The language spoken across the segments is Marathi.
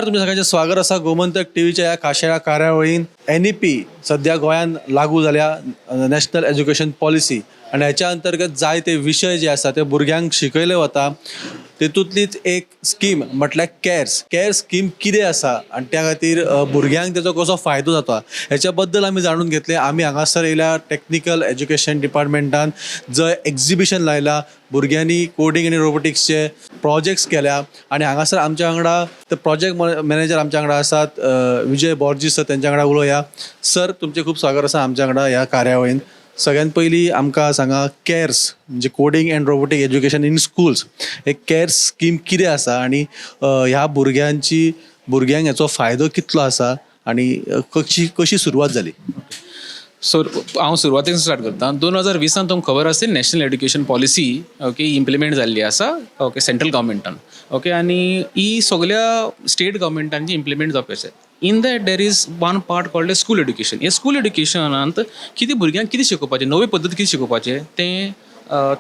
नमस्कार, तुमच्या सगळ्यांचे स्वागत असा गोमंतक टीव्हीच्या या खाशेल्या कार्यावळीन NEP सध्या गोंयान लागू जाल्या नॅशनल एज्युकेशन पॉलिसी आणि ह्याच्या अंतर्गत जायते विषय जे आसा ते भुरग्यांक शिकयले वता. तेतूंतलीच एक स्कीम म्हटल्यार केअर स्कीम कितें आसा आनी त्या खातीर भुरग्यांक तेजो कसो फायदो जाता हेच्या बद्दल आमी जाणून घेतले. आमी हांगासर येयल्या टेक्निकल एज्युकेशन डिपार्टमेंटान जंय एक्झिबिशन लायला, भुरग्यांनी कोडिंग आनी रोबोटिक्सचे प्रोजेक्ट्स केल्या आणि हांगासर आमच्या वांगडा ते प्रोजेक्ट मॅनेजर आमच्या वांगडा आसात, विजय बोर्जीस सर, तेंच्या वांगडा उलोवया. सर, तुमचे खूब स्वागत आसा आमच्या वांगडा ह्या कार्यावळीन. सगळ्यात पयलीं आमकां सांगा, केअर्स म्हणजे coding and robotic education in schools, एक केअर्स स्कीम कितें आसा आणि ह्या भुरग्यांक हेचो फायदो कितलो आसा आणि कशी सुरवात जाली? सो हांव सुरवातेन स्टार्ट करता. 2020 तुमकां खबर आसतली नॅशनल एड्युकेशन पॉलिसी इम्प्लिमेंट जाल्ली आसा सेंट्रल गव्हर्मेंटान. आनी ही सगळ्या स्टेट गव्हर्मेंटांची इम्प्लिमेंट जावपाची आसा. In that there is one part called as school education. हे स्कूल एड्युकेशनांत कितें भुरग्यांक कितें शिकोवपाचें, नवी पद्दत कितें शिकोवपाचें तें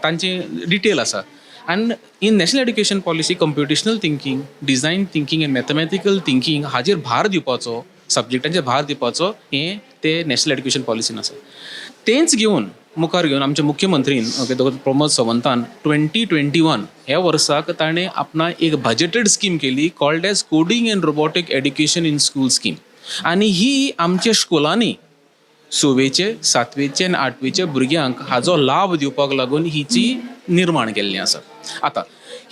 तांचें डिटेल आसा. And in national education policy computational thinking, design thinking end mathematical thinking हाजेर भार दिवपाचो, सब्जेक्टांचेर भार दिवपाचो हें ते नॅशनल एड्युकेशन पॉलिसीन आसा. तेंच घेवन मुखार घेवन आमच्या मुख्यमंत्रीन डॉ. प्रमोद सावंतान 2021 ह्या वर्साक ताणें आपणा एक बजेटेड स्कीम केली called as coding and robotic education in school scheme. आनी ही आमच्या स्कुलांनी 6वेचे, 7वेचे आनी 8वेच्या भुरग्यांक हाचो लाभ दिवपाक लागून हिची निर्माण केल्ली आसा. आतां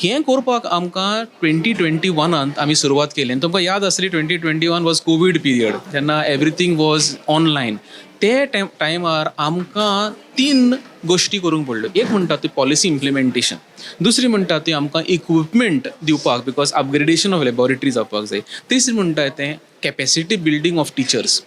हें करपाक आमकां 2021 आमी सुरवात केली. तुमकां याद आसतली 2021 वॉज कोवीड पिरियड, जेन्ना एवरीथींग वॉज ऑनलायन. ते टायमार आमकां 3 गोश्टी करूंक पडल्यो. एक म्हणटा ती पॉलिसी इम्प्लिमेंटेशन, दुसरी म्हणटा ती आमकां इक्विपमेंट दिवपाक बिकॉज अपग्रेडेशन ऑफ लॅबॉरेटरी जावपाक जाय. तिसरी म्हणटा तें कॅपेसिटी बिल्डींग ऑफ टिचर्स.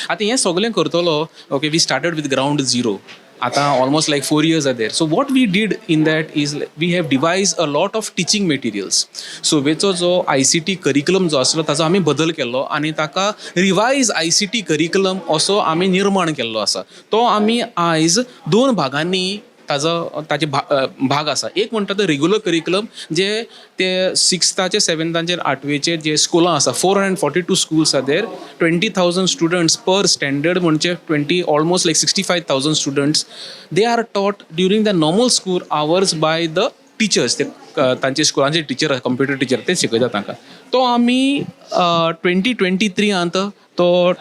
आतां हें सगळें करतलो we started with ground zero. आतां almost like 4 years are there. So what we did in that is we have devised a lot of teaching materials. सोवेचो जो ICT करिक्युलम जो आसलो ताचो आमी बदल केल्लो आनी ताका रिवायज ICT करिक्युलम असो आमी निर्माण केल्लो आसा. तो आमी आयज 2 भागांनी ताचे भाग आसा. एक म्हणटा तो रेग्युलर करिक्युलम जे ते 6th, 7th, 8वेचे जे स्कुलां आसा, 442 schools are there, 20,000 students per standard, म्हणजे almost like 65,000 students. They are taught during the normal school hours by the teachers. ते तांचे स्कुलांचे टीचर, कंप्युटर टीचर ते शिकयतात तांकां. तो आमी 2023 तो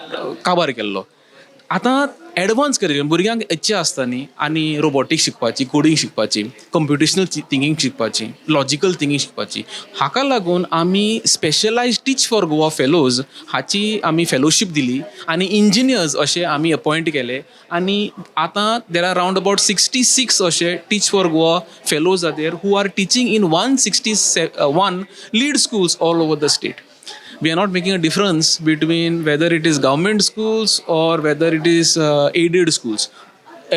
काबार केल्लो. आतां एडवान्स करिक्युलम भुरग्यांक इच्छा आसता न्ही, आनी रोबोटिक्स शिकपाची, कोडिंग शिकपाची, कंप्युटेशनल थिंकींग शिकपाची, लॉजिकल थिंकींग शिकपाची. हाका लागून आमी specialised teach for Goa fellows हाची आमी फेलोशीप दिली आनी इंजिनियर्स अशे आमी अपॉयंट केले. आनी आतां देर आर रावंड अबावट 66 अशे teach for Goa fellows are there who are teaching in 161 lead schools all over the state. We are not making a difference between whether it is government schools or whether it is aided schools.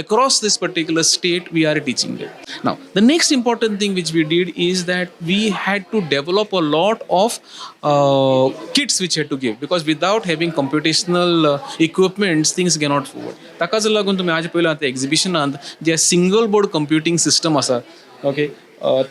Across this particular state, we are teaching it. Now, the next important thing which we did is that we had to develop a lot of kits which had to give, because without having computational equipments, things cannot forward. ताकाच लागून तुम्ही आज पळयलां त्या एक्झिबिशनांत जे सिंगल बोर्ड कंप्युटिंग सिस्टम आसा,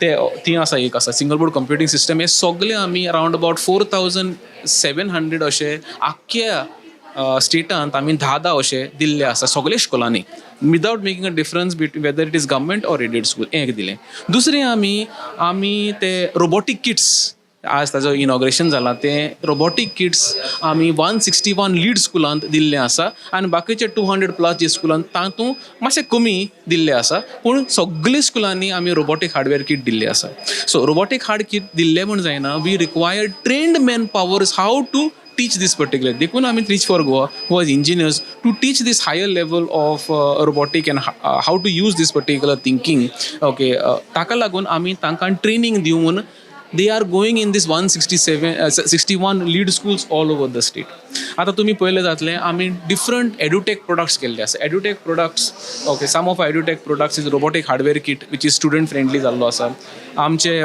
ते ती आसा, एक आसा सिंगल बोर्ड कंप्युटिंग सिस्टम. हे सगळे आमी अरावंड अबावट 4,700 अशे आख्ख्या स्टेटांत आमी 10 अशे दिल्ले आसा सगळे स्कुलांनी, without making a difference between whether it is government or aided school. एक दिलें. दुसरें आमी ते रोबोटीक किट्स, आज ताजो इनॉग्रेशन जालां, ते रोबोटीक किट्स आमी 161 लीड स्कुलांत दिल्ले आसा आनी बाकीचे 200+ जे स्कुलांत तातूंत मातशें कमी दिल्ले आसा, पूण सगळे स्कुलांनी आमी रोबोटीक हार्डवेअर किट दिल्ले आसा. सो रोबोटीक हार्ड किट दिल्ले म्हण जायना, we require trained man powers how to teach this particular. देखून आमी Teach for Goa who was engineers to teach this higher level of robotic and how to use this particular thinking. ताका लागून आमी तांकां ट्रेनिंग दिवन they are going in this 61 lead schools all over the state. आता तुम्ही पळयलें जातलें आमी डिफरंट एड्युटेक प्रोडक्ट्स केल्ले आसा. Edutech products, some of edutech products is robotic hardware kit which is student friendly जाल्लो आसा. आमचे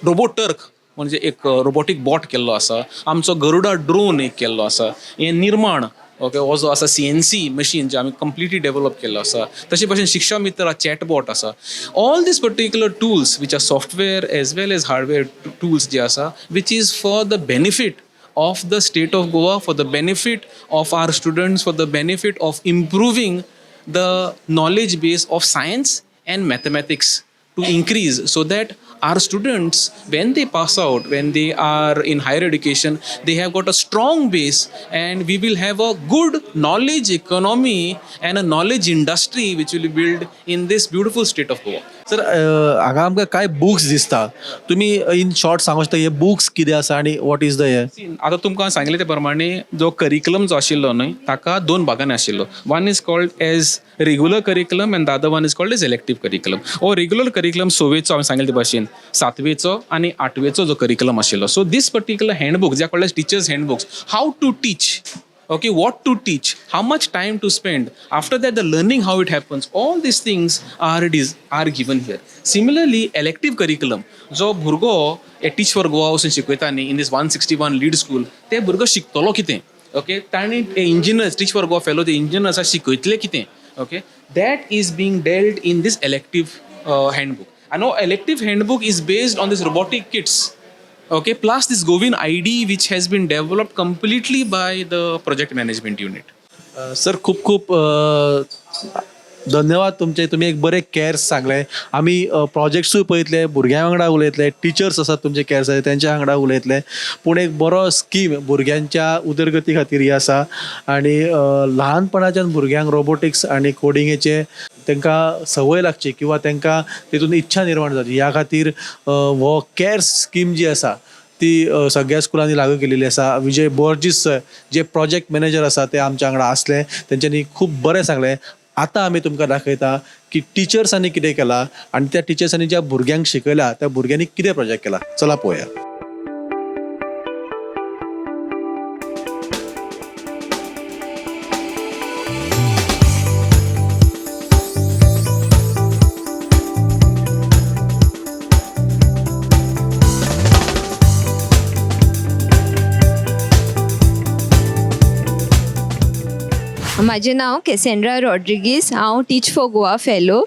रोबोटर्क म्हणजे एक रोबोटीक बॉट केल्लो आसा. आमचो गरुडा ड्रोन एक केल्लो आसा. हें निर्माण हो जो आसा CNC मशीन जे आमी कंप्लिटली डेव्हलप केल्लो आसा. तशे भशेन शिक्षा मित्र चॅटबॉट आसा. All these particular tools which are software as well as hardware tools जे आसा which is for the benefit of the state of Goa, for the benefit of our students, for the benefit of improving the knowledge base of science and mathematics to increase, so that our students, when they pass out, when they are in higher education, they have got a strong base, and we will have a good knowledge economy and a knowledge industry which will build in this beautiful state of Goa. Sir हांगा आमकां कांय बुक्स दिसता, तुमी इन शॉर्ट सांगूं शकता हे बुक्स कितें आसा आनी वॉट इज द हे? आता तुमकां सांगिल्ले ते प्रमाणे जो करिक्युलम जो आशिल्लो न्हय ताका 2 भागांनी आशिल्लो. One is called as regular curriculum and the other one is called as elective curriculum. हो रेग्युलर करिक्युलम 6वेचो हांवें सांगिल्ले ते भाशेन 7वेचो आनी 8वेचो जो करिक्युलम आशिल्लो. सो दीस पर्टिक्युलर हँडबुक जे called as teachers handbooks, how to teach, okay, what to teach, how much time to spend, after that the learning how it happens, all these things are given here. Similarly, elective curriculum जो भुरगो टीच फॉर गोवा वचून शिकयता न्ही इन दीस 161 लीड स्कूल, ते भुरगो शिकतलो कितें, ओके, तांणी engineers teach for Goa fellow ते इंजिनियर्स शिकयतले कितें, okay, that is being dealt in this elective handbook. And now elective handbook is based on this robotic kits. Okay, plus this Govin ID which has been developed completely by the project management unit. Sir खूप खूप धन्यवाद तुमचे, तुम्ही एक बरे केअर्स सांगले. आमी प्रोजेक्ट्सूय पळयतले, भुरग्यां वांगडा उलयतले, टिचर्स आसात तुमचे केअर्स तेंच्या वांगडा उलयतले, पूण एक बरो स्कीम भुरग्यांच्या उदरगती खातीर ही आसा. आनी ल्हानपणाच्यान भुरग्यांक रोबोटिक्स आनी कोडिंगेचे तांकां संवय लागची किंवा तांकां तितून इच्छा निर्माण जावची, ह्या खातीर हो केअर्स स्कीम जी आसा ती सगळ्या स्कुलांनी लागू केलेली आसा. विजय बोर्जीस जे प्रोजेक्ट मॅनेजर आसा ते आमच्या वांगडा आसले, तेंच्यांनी खूब बरें सांगलें. आतां आमी तुमकां दाखयता की टिचर्सांनी कितें केलां आनी त्या टिचर्सांनी ज्या भुरग्यांक शिकयला त्या भुरग्यांनी कितें प्रोजेक्ट केला. चला पळोवया. माझे नाव केसेंड्रा रॉड्रिगीस, हांव teach for Goa fellow.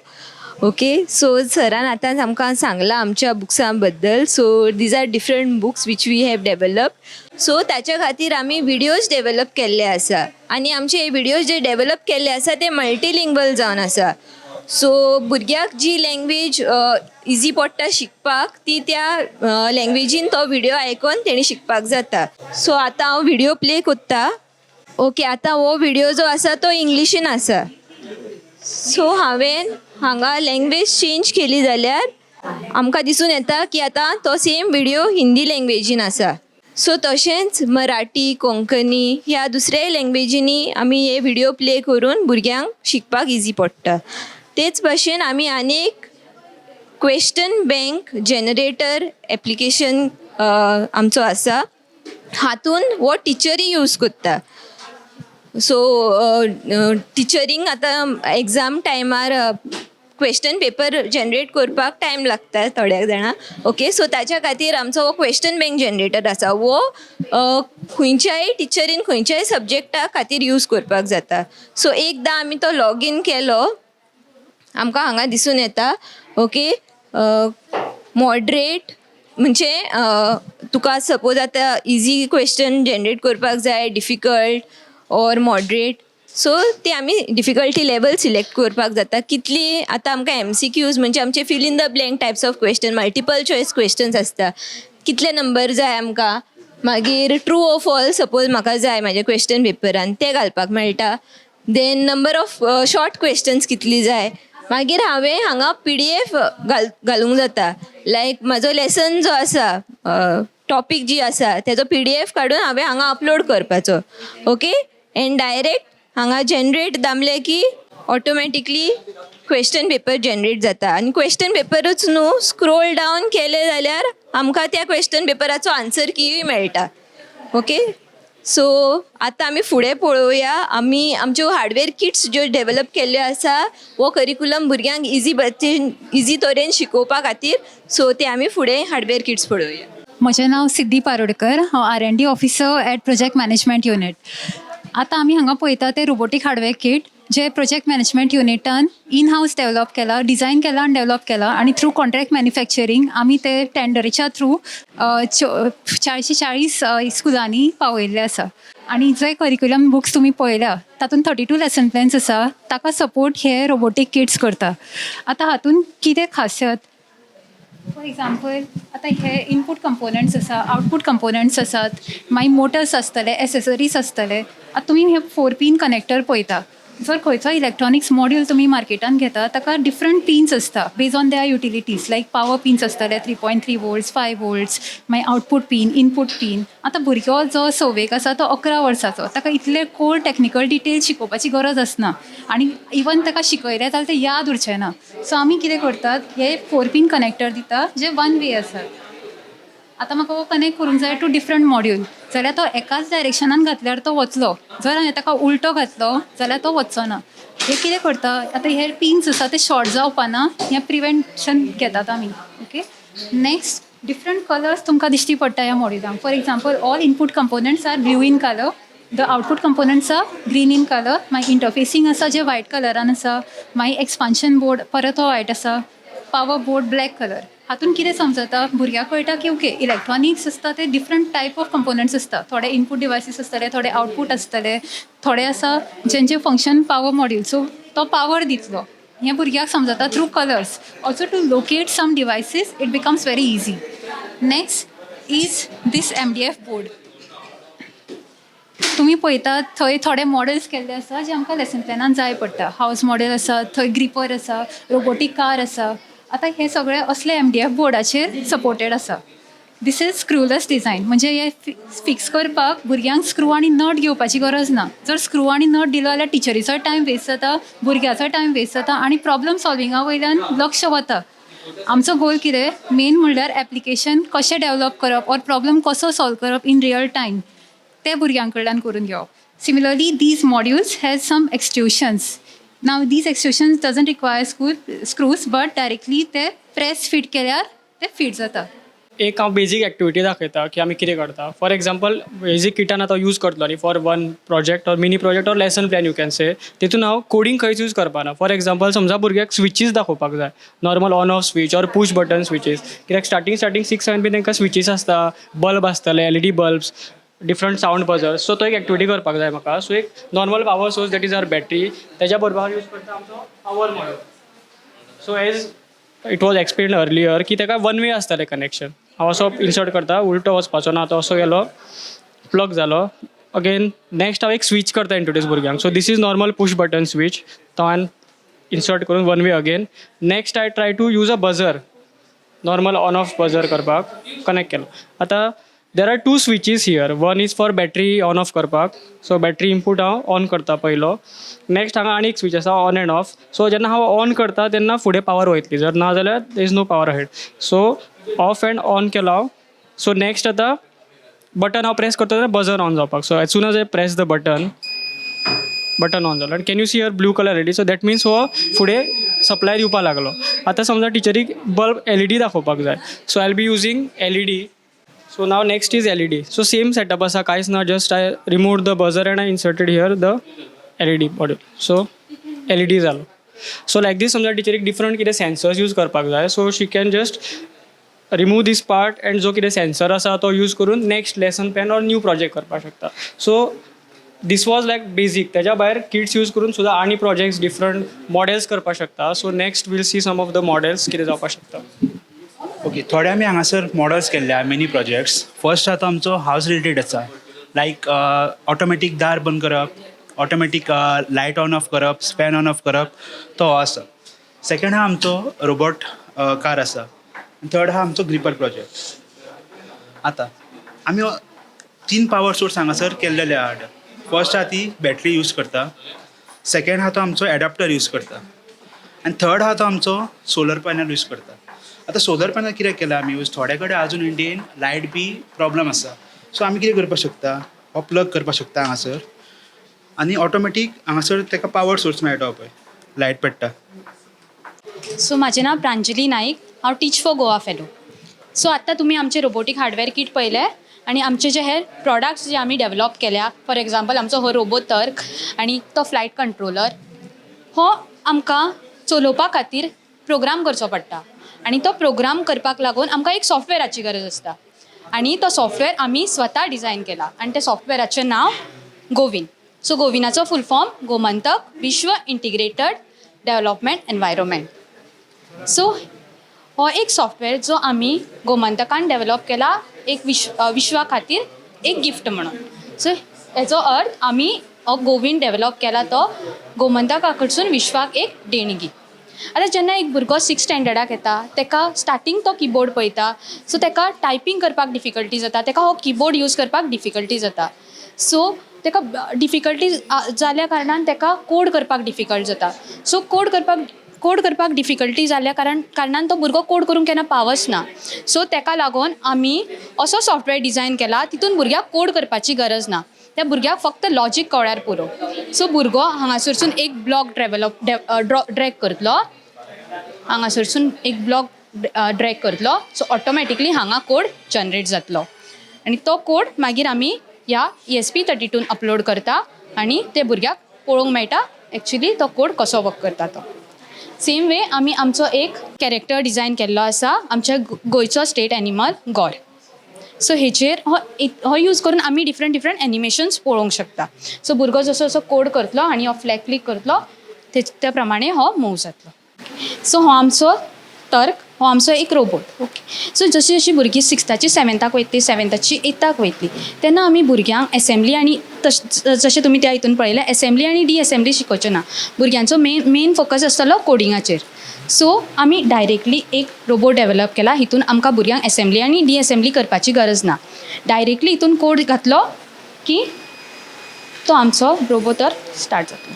Okay, so सरान आतां आमकां सांगलां आमच्या बुक्सां बद्दल. So these are different books which we have develop. So ताच्या खातीर आमी विडियोज डेवलप केल्ले आसा आनी आमचे विडियोज जे डेवलप केल्ले आसा ते मल्टीलिंग्वल जावन आसा. सो भुरग्याक जी लँग्वेज इजी पडटा शिकपाक ती त्या लँग्वेजीन तो विडियो आयकून तेणी शिकपाक जाता. सो आतां हांव विडियो प्ले कोत्ता. ओके, आतां हो विडियो जो आसा तो इंग्लिशीन आसा. सो हांवें हांगा लँग्वेज चेंज केली जाल्यार आमकां दिसून येता की आतां तो सेम विडियो हिंदी लँग्वेजीन आसा. सो तशेंच मराठी, कोंकणी ह्या दुसऱ्याय लँग्वेजींनी आमी हे विडियो प्ले करून भुरग्यांक शिकपाक इजी पडटा. तेच भाशेन आमी आनीक क्वेश्चन बँक जनरेटर एप्लिकेशन आमचो आसा. हातून हो टिचरी यूज करता. सो टिचरींक आतां एग्जाम टायमार क्वेश्चन पेपर जनरेट करपाक टायम लागता थोड्याक जाणां. ओके, सो ताच्या खातीर आमचो हो क्वेश्चन बँक जनरेटर आसा. हो खंयच्याय टिचरीन खंयच्याय सब्जेक्टा खातीर यूज करपाक जाता. सो एकदां आमी तो लॉगीन केलो आमकां हांगा दिसून येता. ओके, मॉडरेट म्हणजे तुका सपोज आतां इजी क्वेश्चन जनरेट करपाक जाय, डिफिकल्ट ऑर मॉडरेट. सो ते आमी डिफिकल्टी लेवल सिलेक्ट करपाक जाता. कितली आतां आमकां MCQs म्हणजे आमचे fill in the blank types of question, multiple choice questions आसता. कितले नंबर जाय आमकां, मागीर ट्रू ऑर फॉल्स सपोज म्हाका जाय म्हाज्या क्वेश्चन पेपरान ते घालपाक मेळटा. Then number of short questions कितली जाय. मागीर हांवें हांगा PDF घालूंक जाता. लायक म्हाजो लेसन जो आसा, टॉपीक जी आसा तेजो PDF काडून हांवें हांगा अपलोड करपाचो. ओके, एंड डायरेक्ट हांगा जनरेट दामले की ऑटोमॅटिकली क्वेश्चन पेपर जनरेट जाता. आनी क्वेश्चन पेपरूच न्हू, स्क्रोल डावन केले जाल्यार आमकां त्या क्वेश्चन पेपराचो आन्सर कीय मेळटा. ओके, सो आतां आमी फुडें पळोवया. आमी आमच्यो हार्डवेअर किट्स ज्यो डेवलप केल्ल्यो आसा हो करिक्युलम भुरग्यांक इजी तरेन शिकोवपा खातीर. सो ते आमी फुडें हार्डवेअर किट्स पळोवया. म्हजें नांव सिद्धी पारोडकर, हांव R&D officer at project management unit. आतां आमी हांगा पळयता तें रोबोटीक हार्डवेअर किट जे प्रोजेक्ट मॅनेजमेंट युनिटान इन हाऊस डेव्हलप केला, डिझाईन केला आणि डेव्हलप केला आणि थ्रू कॉन्ट्रॅक्ट मॅन्युफॅक्चरींग आम्ही ते टेंडरीच्या थ्रू 440 स्कुलांनी पावयल्ले आसा. आणि जे करिक्युलम बुक्स तुम्ही पळयल्या तातूंत 32 लेसन प्लॅन्स आसा, ताका सपोर्ट हे रोबोटीक किट्स करता. आतां हातूंत कितें खासियत, फॉर एग्जाम्पल आतां हे इनपूट कंपोनंट्स आसा, आउटपूट कंपोनंट्स आसात, मागीर मोटर्स आसतले, एसेसरीज आसतले. आतां तुमी हे 4 पिन कनेक्टर पळयता. जर खंयचो इलेक्ट्रॉनिक्स मॉड्यूल तुमी मार्केटान घेता ताका डिफरंट पिन्स आसता based on their utilities. Like power pins आसतले 3.3 वोल्ट्स, 5 वोल्ट्स, मागीर आउटपूट पिन, इनपूट पिन. आतां भुरगो जो 6वेक आसा तो 11 वर्साचो, ताका इतले कोर टॅक्निकल डिटेल्स शिकोवपाची गरज आसना आणि इवन ताका शिकयलें जाल्यार तें याद उरचें ना. सो आमी कितें करतात, हे 4 पिन कनेक्टर दिता जे 1 वे आसात. आतां म्हाका हो कनेक्ट करूंक जाय टू डिफरंट मॉड्यूल, जाल्यार तो एकाच डायरेक्शनान घातल्यार तो वचलो. जर हांवें ताका उलटो घातलो जाल्यार तो वचचो ना. हे कितें करता, आतां हे पिन्स आसा ते शॉर्ट जावपाना हें प्रिवेंशन घेतात आमी. ओके, नेक्स्ट डिफरंट कलर्स तुमकां दिश्टी पडटा ह्या मॉड्युलान. For example all input components are blue in colour, the output components are green in colour, मागीर इंटरफेसिंग आसा जे व्हायट कलरान आसा, मागीर एक्सपान्शन बोर्ड परत हो व्हायट आसा, पावर बोर्ड ब्लॅक कलर. हातून कितें समजता, भुरग्याक कळटा की ओके इलेक्ट्रॉनिक्स आसता ते डिफरंट टायप ऑफ कंपोनंट्स आसता. थोडे इनपूट डिवायसीस आसतले, थोडे आउटपूट आसतले, थोडे आसा जेंचे फंक्शन पावर मॉड्यूल, सो तो पावर दितलो. हें भुरग्याक समजता through colours. Also to locate some devices it becomes very easy. Next is this MDF board. तुम्ही पळयतात थंय थोडे मॉडेल्स केल्ले आसा जे आमकां लेसन प्लॅनान जाय पडटा. हावस मॉडेल आसा, थंय ग्रिपर आसा, रोबोटीक कार आसा. आतां हे सगळे असले MDF बोर्डाचेर सपोर्टेड आसा. दीस इज स्क्रूलेस डिझायन, म्हणजे हे फिक्स करपाक भुरग्यांक स्क्रू आनी नट घेवपाची गरज ना. जर स्क्रू आनी नट दिलो जाल्यार टिचरीचो टायम वेस्ट जाता, भुरग्याचो टायम वेस्ट जाता आणि प्रॉब्लम सॉल्विंगा वयल्यान लक्ष वता. आमचो गोल कितें, मेन म्हणल्यार एप्लिकेशन कशें डेवलप करप ऑर प्रॉब्लम कसो सॉल्व करप इन रियल टायम ते भुरग्यां कडल्यान करून घेवप. Similarly these modules has some extrusions. Now these extrusions doesn't require screws but directly ते प्रेस फिट केल्यार ते फिट जाता. एक हांव बेजीक एक्टिविटी दाखयता की आमी कितें करता. फॉर एग्जाम्पल बेजीक किटान आतां यूज करतलो न्ही for one project or mini project or lesson plan you can say. तितून हांव कोडिंग खंयच यूज करपाना. फॉर एग्जाम्पल समजा भुरग्याक स्विचीस दाखोवपाक जाय, normal on off switch or push button switches. कित्याक स्टार्टींग 6-7 बी तांकां स्विचीस आसता, बल्ब आसतले, LED bulbs, different sound buzzers. So तो एक एक्टिविटी करपाक जाय म्हाका. सो एक normal power source that is our battery, तेज्या बरोबर यूज करता आमचो power module. So as it was explain earlier की ताका 1 वे आसतलें कनेक्शन. हांव असो इन्सर्ट करता, उलटो वचपाचो ना, तो असो गेलो, प्लग जालो. अगेन नेक्स्ट हांव एक स्विच करता इंट्रोड्यूस भुरग्यांक. So this is normal push button switch, तो हांवें इन्सर्ट करून 1 way again. Next I try to use a buzzer, normal on off buzzer करपाक कनेक्ट केलो. आतां there are 2 switches here. One is for battery on off करपाक. सो बॅटरी इनपूट हांव ऑन करता पयलो. नेक्स्ट हांगा आनी एक स्विच आसा ऑन एंड ऑफ. सो जेन्ना हांव ऑन करता तेन्ना फुडें पावर वयतली, जर ना जाल्यार there is no power ahead. So off and on केलो हांव. सो नेक्स्ट आतां बटन हांव प्रेस करता तेन्ना बजर ऑन जावपाक. So as soon as I press the button on जालो. आनी can you see here blue colour ready. So that means हो फुडें सप्लाय दिवपाक लागलो. आतां समजा टिचरीक बल्ब LED दाखोवपाक जाय. So I will be using LED. So now next is LED. So same setup asa, kais na, just I removed the buzzer and I inserted here the LED module. So LED zalo. So like this samja teacher ek different kide sensors use karpak jay. So she can just remove this part and jo kide sensor asa to use karun next lesson plan or new project karpa shakta. So this was like basic. तेजा भायर kids use करून सुद्धा आणि projects different models करपा शकता. So next we'll see some of the models कितें जावपा शकता. ओके, थोडे आमी हांगासर मॉडल्स केल्ले मिनी प्रोजेक्ट्स. फर्स्ट आतां आमचो हावस रिलेटेड आसा, लायक ऑटोमॅटीक दार बंद करप, ऑटोमॅटीक लायट ऑन ऑफ करप, फॅन ऑन ऑफ करप, तो आसा. सेकंड हा आमचो रोबोट कार आसा. थर्ड हा आमचो ग्रिपर प्रोजेक्ट. आतां आमी 3 पावर सोर्स हांगासर केल्लेले आहात. फर्स्ट हा ती बॅटरी यूज करता, सेकंड हा तो आमचो एडाप्टर यूज करता, आनी थर्ड हा तो आमचो सोलर पॅनल यूज करता. आतां सोलर पॅनल कित्याक केला आमी यूज, थोडे कडेन आजून इंडियेन लायट बी प्रॉब्लम आसा. सो आमी कितें करपाक शकता, हो प्लग करपाक शकता हांगासर, आनी ऑटोमॅटीक हांगासर ताका पावर सोर्स मेळटा पळय, लायट पेट्टा. सो म्हाजें नांव प्रांजली नाईक, हांव teach for Goa fellow. So आत्तां तुमी आमचे रोबोटीक हार्डवेअर किट पळयलें आनी आमचे जे हे प्रॉडक्ट्स जे आमी डेवलॉप केल्या, फॉर एग्जाम्पल आमचो हो रोबो तर्क आनी तो फ्लायट कंट्रोलर, हो आमकां चलोवपा खातीर प्रोग्राम करचो पडटा आनी तो प्रोग्राम करपाक लागून आमकां एक सॉफ्टवेराची गरज आसता आनी तो सॉफ्टवेअर आमी स्वता डिझायन केला आनी त्या सॉफ्टवेअराचें नांव गोविन. सो गोविनाचो full form Gomantak Vishwa integrated development environment. So हो एक सॉफ्टवेअर जो आमी गोमंतकान डेव्हलप केला एक विश्वा खातीर एक गिफ्ट म्हणून. सो हेचो अर्थ आमी हो गोविन डेव्हलप केला तो गोमंतका कडसून विश्वाक एक देणगी. आतां जेन्ना एक भुरगो 6th स्टँडर्डाक येता तेका स्टार्टींग तो किबोर्ड पळयता सो तेका टायपींग करपाक डिफिकल्टी जाता, तेका हो किबोर्ड यूज करपाक डिफिकल्टी जाता. सो तेका डिफिकल्टी जाल्या कारणान तेका कोड करपाक डिफिकल्ट जाता. सो कोड करपाक डिफिकल्टी जाल्या कारणान तो भुरगो कोड करूंक केन्ना पावच ना. सो तेका लागून आमी असो सॉफ्टवेअर डिझायन केला तितून भुरग्याक कोड करपाची गरज ना. त्या भुरग्याक फक्त लॉजीक कळ्ळ्यार पुरो. सो भुरगो हांगासरसून एक ब्लॉक ड्रॅग करतलो, हांगासरसून एक ब्लॉक ड्रॅग करतलो सो ऑटोमॅटिकली हांगा कोड जनरेट जातलो आनी तो कोड मागीर आमी ह्या ESP32 अपलोड करता आनी ते भुरग्याक पळोवंक मेळटा एक्चुली तो कोड कसो वर्क करता तो. सेम वे आमी आमचो एक कॅरेक्टर डिझायन केल्लो आसा आमच्या गोंयचो स्टेट एनिमल गॉड. सो हेचेर हो यूज करून आमी डिफरंट एनिमेशन्स पळोवंक शकता. सो भुरगो जसो जसो कोड करतलो आनी हो फ्लॅग क्लिक करतलो त्या प्रमाणे हो मूव जातलो. सो हो आमचो तर्क, हो आमचो एक रोबोट. ओके. सो जशी जशी भुरगीं 6थाची 7थाक वयतली, 7थाची 8थाक वयतली तेन्ना आमी भुरग्यांक एसेंब्ली आनी जशें तुमी त्या हितून पळयलें एसेंब्ली आनी डिएसेंब्ली शिकोवचें ना. भुरग्यांचो मेन फोकस आसतलो कोडिंगाचेर. सो आमी डायरेक्टली एक रोबोट डेव्हलप केला हितून आमकां भुरग्यांक एसेंब्ली आनी डिएसेंब्ली करपाची गरज ना. डायरेक्टली हितून कोड घातलो की तो आमचो रोबोट तर स्टार्ट जातलो.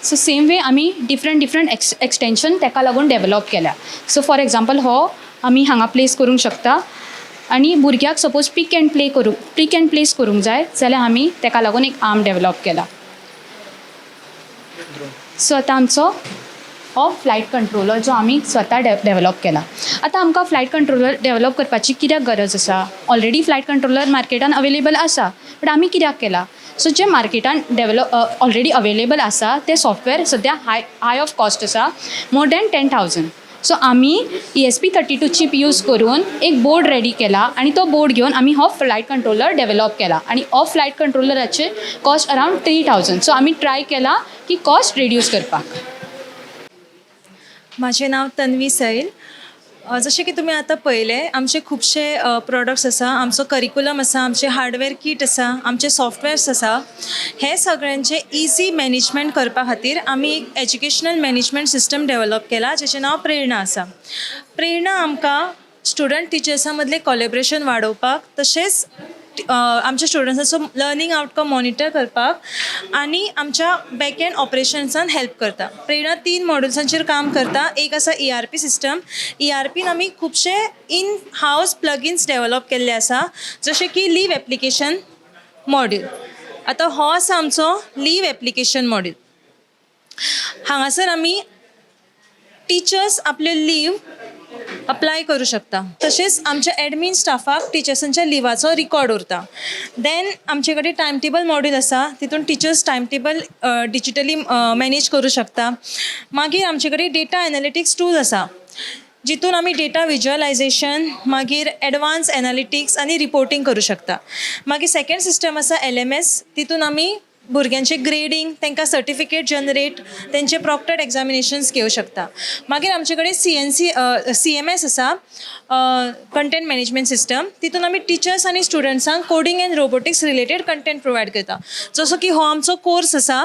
सो सेम वे आमी डिफरंट एक्सटेंशन तेका लागून डेव्हलप केल्या. सो फॉर एग्जांपल हो आमी हांगा प्लेस करूंक शकता आनी भुरग्याक सपोज पिक एंड प्लेस करूंक जाय जाल्यार आमी तेका लागून एक आर्म डेव्हलप केला. सो आतां आमचो हो फ्लायट कंट्रोलर जो आमी स्वता डेव्हलप केला. आतां आमकां फ्लायट कंट्रोलर डेव्हलप करपाची कित्याक गरज आसा? ऑलरेडी फ्लायट कंट्रोलर मार्केटान अवेलेबल आसा बट आमी कित्याक केला? सो जे मार्केटान ऑलरेडी अवेलेबल आसा ते सॉफ्टवेअर सद्या हाय ऑफ कॉस्ट आसा, मोर दॅन 10,000. सो आमी ESP32 चीप यूज करून एक बोर्ड रेडी केला आनी तो बोर्ड घेवन आमी हो फ्लायट कंट्रोलर डेव्हलप केला आनी हो फ्लायट कंट्रोलराचे कॉस्ट अरावंड 3,000. सो आमी ट्राय केला की कॉस्ट रिड्यूस करपाक. माझे नाव तन्वी सैल. जशें की तुमी आतां पळयले आमचे खुबशे प्रोडक्ट्स आसा, आमचो करिकुलम आसा, आमचे हार्डवेअर किट आसा, आमचे सॉफ्टवेअर्स आसा. हे सगळ्यांचे इजी मॅनेजमेंट करपा खातीर आमी एक एज्युकेशनल मॅनेजमेंट सिस्टम डेव्हलप केला जेचें नांव प्रेरणा आसा. प्रेरणा आमकां स्टुडंट टिचर्सां मदलें कोलॅबरेशन वाडोवपाक तशेंच आमच्या स्टुडंट्सांचो लर्निंग आउटकम मॉनिटर करपाक आनी आमच्या बॅकएंड ऑपरेशन्सान हेल्प करता. प्रेरणा 3 मॉड्युल्सांचेर काम करता. एक आसा ERP सिस्टम. ERPन आमी खुबशे इन हावस प्लगिन्स डेव्हलप केल्ले आसा जशें की लीव एप्लिकेशन मॉड्यूल. आतां हो आसा आमचो लीव एप्लिकेशन मॉड्यूल. हांगासर आमी टिचर्स आपले लीव अप्लाय करूं शकता. तशेंच आमच्या एडमीन स्टाफाक टिचर्सांच्या लिवाचो रिकॉर्ड उरता. देन आमचे कडेन टायम टेबल मॉड्यूल आसा तितून teachers time table digitally manage करूं शकता. मागीर आमचे कडेन डेटा एनालिटिक्स टूल आसा जितून आमी डेटा विज्युअलायझेशन मागीर एडवान्स एनालिटिक्स आनी रिपोर्टिंग करूं शकता. मागीर सेकेंड सिस्टम आसा LMS. तितून आमी भुरग्यांचे ग्रेडिंग, तांकां सर्टिफिकेट जनरेट, तेंचे प्रॉक्टेड एग्जामिनेशन्स घेवं शकता. मागीर आमचे कडेन CMS आसा, कंटेंट मॅनेजमेंट सिस्टम. तितून आमी टिचर्स आनी स्टुडंट्सांक coding and robotics related content provide करता. जसो की हो आमचो कोर्स आसा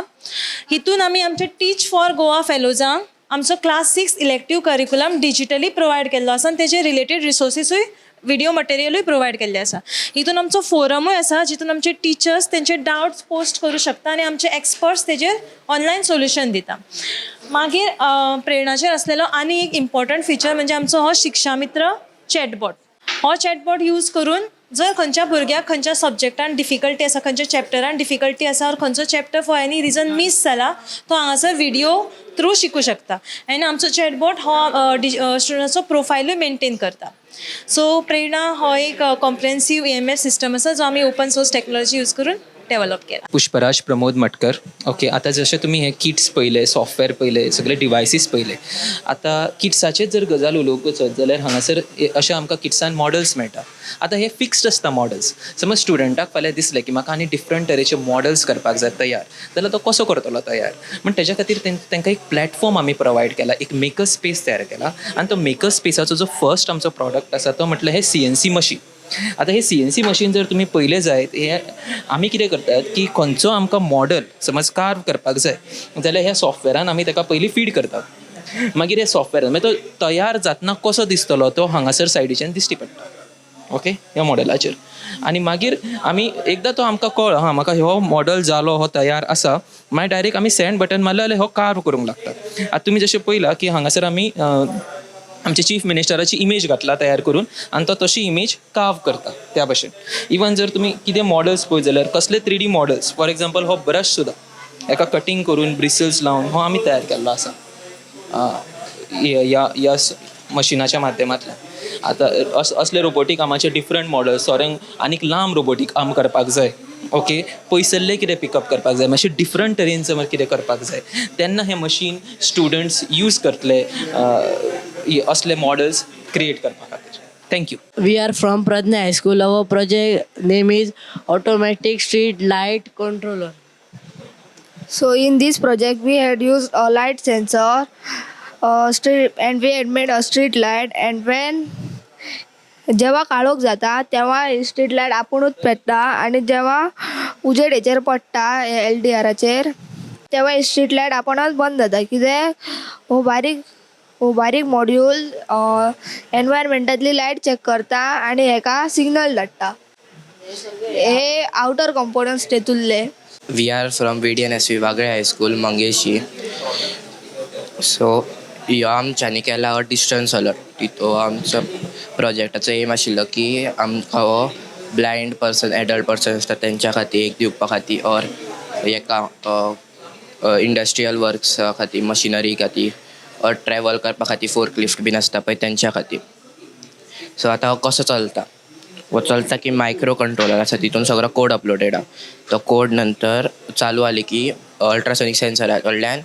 हितून आमी आमचे टीच फॉर गोवा फेलोजांक आमचो class 6 elective curriculum digitally provide केल्लो आसा आनी तेजे रिलेटेड रिसोर्सीसूय व्हिडिओ मटेरियलूय प्रोवायड केल्ले आसा. हितून आमचो फोरमूय आसा जितून आमचे टिचर्स तेंचे डाउट्स पोस्ट करूं शकता आनी आमचे एक्सपर्ट्स तेजेर ऑनलायन सोल्युशन दिता. मागीर प्रेरणाचेर आसलेलो आनी एक इम्पॉर्टंट फिचर म्हणजे आमचो हो शिक्षा मित्र चॅटबॉट. हो चॅटबॉट यूज करून जर खंयच्या भुरग्याक खंयच्या सब्जेक्टान डिफिकल्टी आसा खंयच्या चॅप्टरान डिफिकल्टी आसा और खंयचो chapter for any region miss जाला तो हांगासर व्हिडिओ थ्रू शिकू शकता आनी आमचो चॅटबॉट हो स्टुडंट्साचो प्रोफायलूय मेंटेन करता. सो प्रेरणा हो एक कॉम्प्रेहेन्सीव EMS सिस्टम आसा जो आमी ओपन सोर्स टेक्नॉलॉजी यूज करून डेव्हलप केला. पुष्पराज प्रमोद मटकर. ओके, आता जशें तुमी हे किट्स पळयले, सॉफ्टवेअर पळयले, सगळे डिवायसीस पळयले. आता किट्साचेर जर गजाल उलोवंक वचत जाल्यार हांगासर अशें आमकां किट्सान मॉडल्स मेळटा. आतां हे फिक्स्ड आसता मॉडल्स. समज स्टुडंटाक फाल्यां दिसलें की म्हाका आनी डिफरंट तरेचे मॉडल्स करपाक जाय तयार, जाल्यार तो कसो करतलो तयार. म्हण तेज्या खातीर तांकां एक प्लॅटफॉर्म आमी प्रोवायड केला, एक मेकर स्पेस तयार केला. आनी तो मेकर स्पेसाचो जो फर्स्ट आमचो प्रॉडक्ट आसा तो म्हटल्यार हे CNC मशीन. आता हे CNC मशीन जर तुम्ही पळयलें जायत, हे आमी कितें करतात की खंयचो आमकां मॉडल समज कार्व करपाक जाय जाल्यार ह्या सॉफ्टवेरान आमी ताका पयलीं फीड करतात. मागीर हे सॉफ्टवेरान मागीर तो तयार जातना कसो दिसतलो तो हांगासर सायडीच्यान दिश्टी पडटा. ओके, ह्या मॉडलाचेर. आनी मागीर आमी एकदां तो आमकां कळ म्हाका हो मॉडल जालो, हो तयार आसा, मागीर डायरेक्ट आमी सेंड बटन मारलें जाल्यार हो कार्व करूंक लागता. आतां तुमी जशें पळयलां की हांगासर आमी आमचे चीफ मिनिस्टराची इमेज घातला तयार करून आनी तो तशी इमेज कार्व करता त्या भाशेन. इवन जर तुमी कितें मॉडल्स पळयत जाल्यार कसले 3D मॉडल्स, फॉर एग्जाम्पल हो ब्रश सुद्दां हेका कटींग करून ब्रिसल्स लावन हो आमी तयार केल्लो आसा ह्या मशिनाच्या माध्यमांतल्यान. आतां असले रोबोटीक कामाचे डिफरंट मॉडल्स, सोऱ्यांक आनीक लांब रोबोटीक काम करपाक जाय, ओके, पयसल्ले कितें पिकअप करपाक जाय, मातशें डिफरंट तरेनचें कितें करपाक जाय, तेन्ना हें मशीन स्टुडंट्स यूज करतले असले मॉडल्स क्रिएट करपा खातीर. Thank you. We are from Pradnya High School. Our project name is Automatic Street Light Controller. So in this project we had used a light sensor, and we had made a street light, and when जेव्हा काळोख जाता तेव्हा स्ट्रीट लायट आपुणूच पेटता आणि जेव्हा उजेड हेचेर पडटा LDRचेर तेव्हा स्ट्रीट लायट आपुणूच बंद जाता. कित्याक हो बारीक मॉड्यूल एनवायरमेंटातली लायट चेक करता आणि हेका सिग्नल धाडटा. हे आउटर कंपोनंट्स तेतुल्ले. We are from VDNSV Wagle high school Mangeshi. सो ह्यो आमच्यांनी केला हो डिस्टन्स अलर्ट. तितू आमचो प्रोजेक्टाचो एम आशिल्लो की आमकां हो ब्लायंड पर्सन, एडल्ट पर्सन आसता तेंच्या खातीर एक दिवपा खातीर, और हेका इंडस्ट्रियल वर्क्स खातीर, मशिनरी खातीर, और ट्रॅवल करपा खातीर फोर्कलिफ्ट बीन आसता पळय तेंच्या खातीर. सो आतां हो कसो चलता, वो चलता की मायक्रो कंट्रोलर आसा, तितून सगळो कोड अपलोडेड आहा. तो कोड नंतर चालू आली की अल्ट्रासोनीक सेन्सरा कडल्यान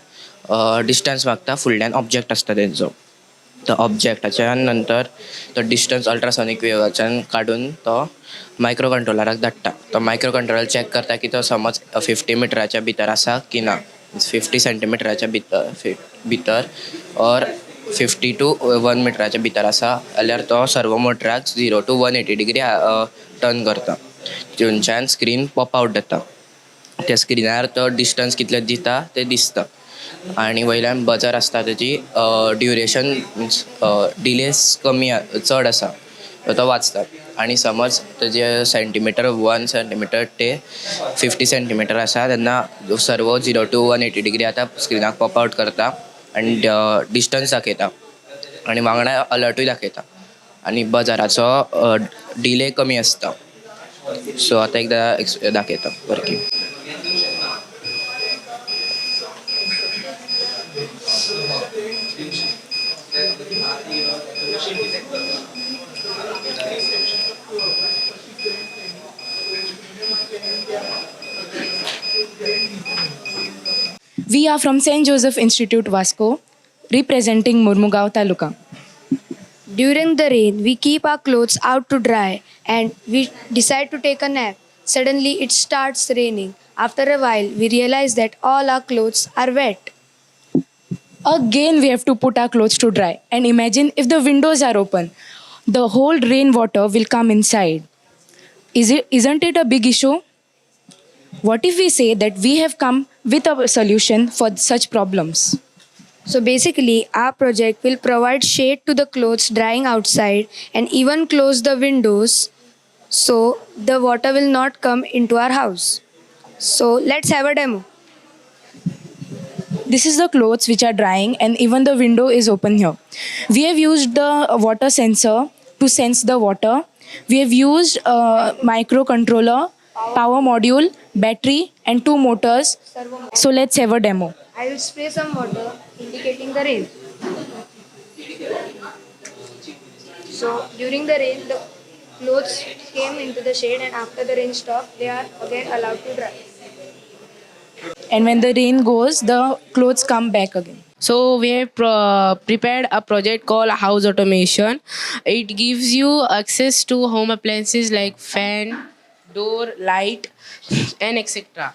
डिस्टन्स मागता, फुडल्यान ऑब्जेक्ट आसता तेंचो. तो ऑब्जेक्टाच्या नंतर तो डिस्टन्स अल्ट्रासोनीक वेवाच्यान काडून तो मायक्रो कंट्रोलराक धाडटा. तो मायक्रो कंट्रोलर चॅक करता की तो समज 50 मिटराच्या भितर आसा की ना, 50 सेंटीमिटराच्या भितर और 50 to 1 मिटराच्या भितर आसा जाल्यार तो सर्वो मोटराक 0 to 180 डिग्री टर्न करता. थंयच्यान स्क्रीन पॉप आउट जाता. त्या स्क्रिनार तो डिस्टन्स कितले दिता ते दिसता. आनी वयल्यान बजर आसता तेजी ड्युरेशन मिन्स डिलेस कमी चड आसा तो वाचता. आनी समज तेजे सेंटीमिटर 1 सेंटीमिटर ते 50 सेंटीमिटर आसा तेन्ना सर्वो 0 to 180 डिग्री आतां स्क्रिनाक पॉप आउट करता आनी डिस्टन्स दाखयता आनी वांगडा अलर्टूय दाखयता आनी बजाराचो डिले कमी आसता. सो आतां एकदां दाखयता working. We are from St. Joseph Institute, Vasco, representing Murmugaon Taluka. During the rain, we keep our clothes out to dry and we decide to take a nap. Suddenly, it starts raining. After a while, we realize that all our clothes are wet. Again, we have to put our clothes to dry. And imagine if the windows are open, the whole rainwater will come inside. Isn't it a big issue? What if we say that we have come with a solution for such problems? So basically, our project will provide shade to the clothes drying outside and even close the windows so the water will not come into our house. So let's have a demo. This is the clothes which are drying and even the window is open here. We have used the water sensor to sense the water We have used a microcontroller, power module, battery, and 2 motors. So let's have a demo. I will spray some water indicating the rain. So during the rain, the clothes came into the shade, and after the rain stopped, they are again allowed to dry. And when the rain goes, the clothes come back again. So we have prepared a project called House Automation. It gives you access to home appliances like fan, door, light, and etc.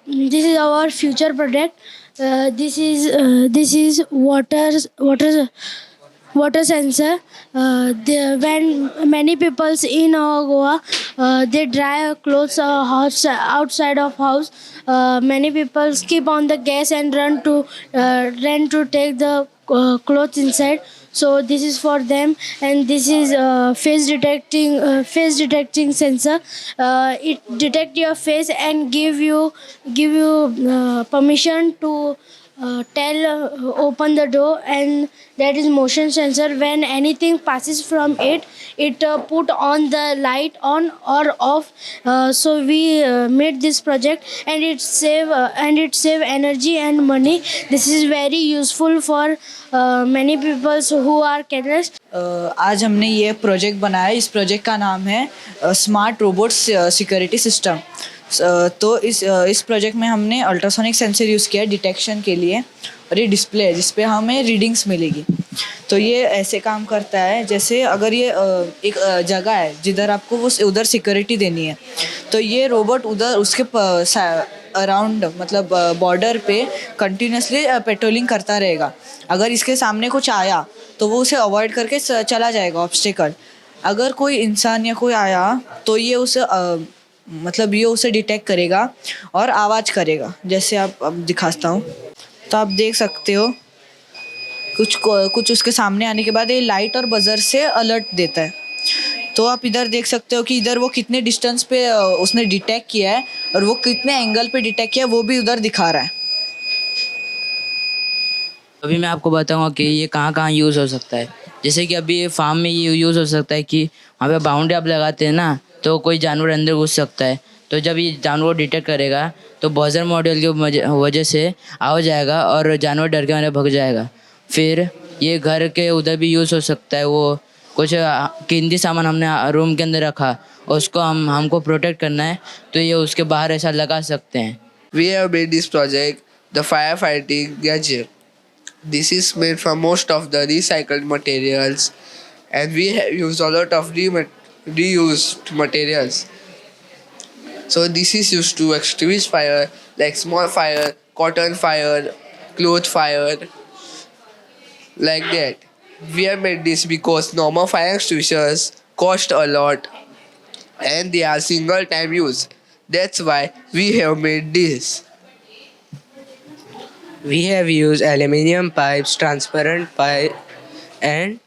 This is our future product. This is water sensor. When many peoples in Goa they dry clothes outside of house, many people skip on the gas and run to take the clothes inside. So this is for them, and this is face detecting sensor. It detect your face and give you permission to open the door, and that is motion sensor. When anything passes from it put on the light on or off. So we made this project, and it save energy and money. This is very useful for many people who are careless. आज हमने ये प्रोजेक्ट बनाया. इस प्रोजेक्ट का नाम है स्मार्ट रोबोट सिक्योरिटी सिस्टम. तो इस प्रोजेक्ट में हमने अल्ट्रासोनिक सेंसर यूज़ किया है डिटेक्शन के लिए, और ये डिस्प्ले है जिस पे हमें रीडिंग्स मिलेगी. तो ये ऐसे काम करता है जैसे अगर ये एक जगह है जिधर आपको वो उधर सिक्योरिटी देनी है, तो ये रोबोट उधर उसके अराउंड मतलब बॉर्डर पे कंटिन्यूसली पेट्रोलिंग करता रहेगा. अगर इसके सामने कुछ आया तो वो उसे अवॉइड करके चला जाएगा ऑब्स्टिकल. अगर कोई इंसान या कोई आया तो ये उसे डिटेक्ट करेगा और आवाज़ करेगा. जैसे आप अब दिखाता हूँ तो आप देख सकते हो कुछ उसके सामने आने के बाद ये लाइट और बजर से अलर्ट देता है. तो आप इधर देख सकते हो कि इधर वो कितने डिस्टेंस पे उसने डिटेक्ट किया है और वो कितने एंगल पे डिटेक्ट किया है वो भी उधर दिखा रहा है. अभी मैं आपको बताऊंगा कि ये कहाँ कहाँ यूज़ हो सकता है. जैसे कि अभी ये फार्म में ये यूज़ हो सकता है कि वहाँ पे बाउंड्री आप लगाते हैं ना, तो कोई जानवर अंदर घुस सकता है. तो जब ये जानवर डिटेक्ट करेगा तो बजर मॉड्यूल की वजह से आ जाएगा और जानवर डर के मारे भाग जाएगा. फिर ये घर के उधर भी यूज़ हो सकता है. वो कुछ कीमती सामान हमने रूम के अंदर रखा और उसको हमको प्रोटेक्ट करना है, तो ये उसके बाहर ऐसा लगा सकते हैं. We have made this project the firefighting gadget. This is made from most of the recycled materials, and we have used a lot of reused materials. So this is used to extinguish fire like small fire, cotton fire, cloth fire, like that. We have made this because normal fire extinguishers cost a lot and they are single time use. That's why we have made this. We have used aluminium pipes, transparent pipe, and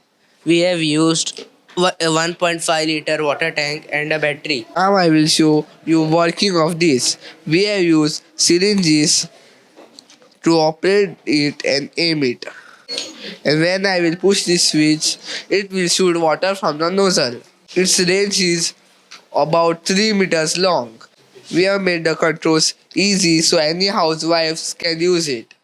we have used a 1.5 liter water tank and a battery. Now I will show you working of this. We have used syringes to operate it and aim it. And when I will push this switch, it will shoot water from the nozzle. Its range is about 3 meters long. We have made the controls easy so any housewives can use it.